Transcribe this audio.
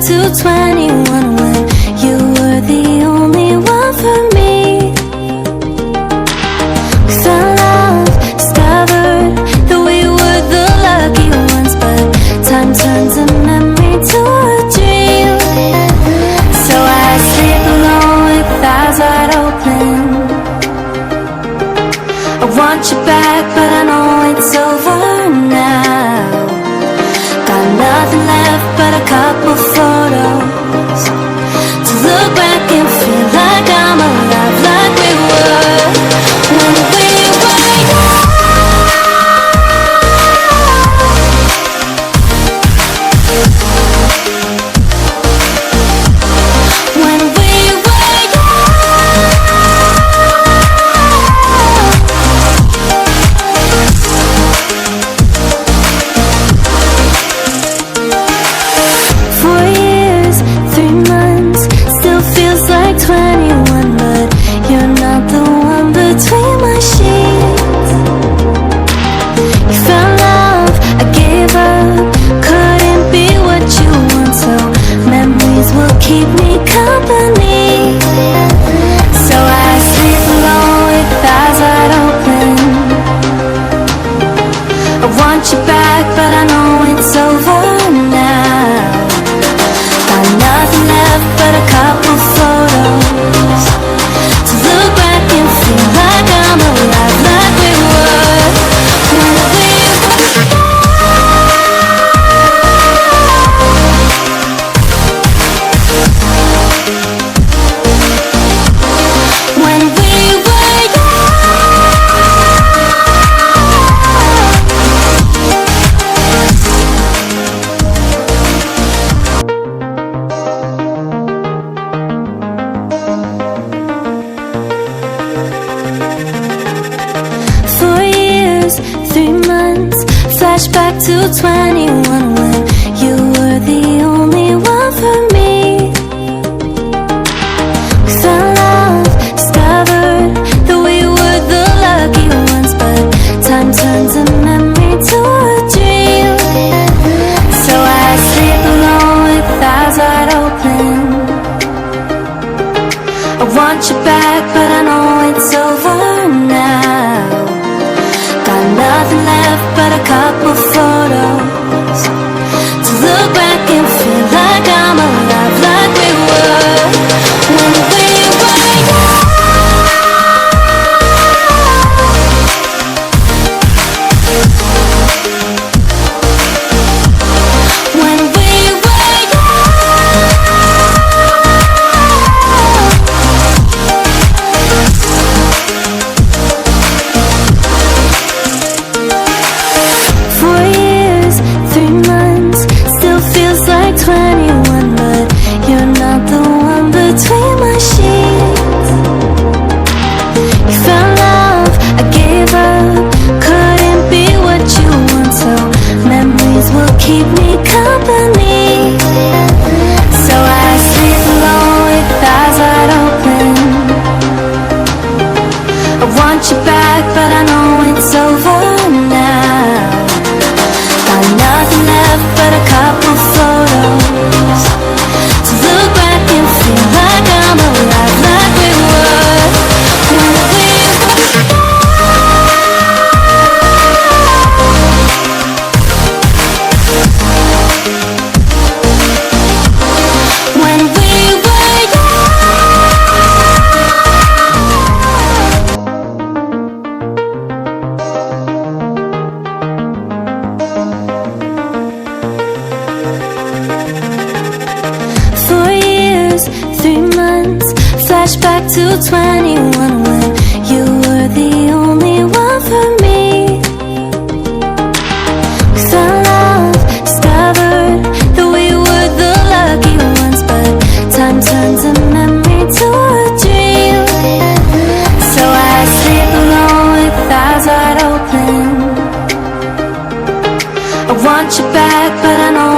to 21 when you were the only one for me. We fell in love, discovered that we were the lucky ones, but time turns a memory to a dream. So I sleep alone with eyes wide open. I want you back, but I know it's over now. Got nothing left but a couple photos to look back and feel like I'm alive, like we were when we were young. When we were young. 4 years, 3 months, still feels like 21, but you're not the one between my sheets. You found love, I gave up, couldn't be what you want, so memories will keep me company. So I sleep alone with eyes wide open. I want you back, but I know it's over now. Got nothing left but a couple photos to look back and feel like I'm alive, like we were when we were when we were young. 4 years, 3 months, flashback to 21 when you were the only one for me. We fell in love, discovered that we were the lucky ones, but time turns a memory to a dream. So I sleep alone with eyes wide open. I want you back, but I know it's over now. Got nothing left but a couple photos to look back and feel like I'm alive, like we were when we were young. When we were young. 4 years, 3 months, still feels like 21, but you're not the one between my sheets. You found love, I gave up, couldn't be what you want, so memories will keep me company. So I sleep alone with eyes wide open. I want you back, but I know it's over now. Got nothing left but a couple photos to look back and feel like I'm alive, like we were when we were young. When we were young. 4 years, 3 months, flashback to 21 when you were the only one for me. We fell in love, discovered that we were the lucky ones, but time turns a memory to a dream. So I sleep alone with eyes wide open. I want you back, but I know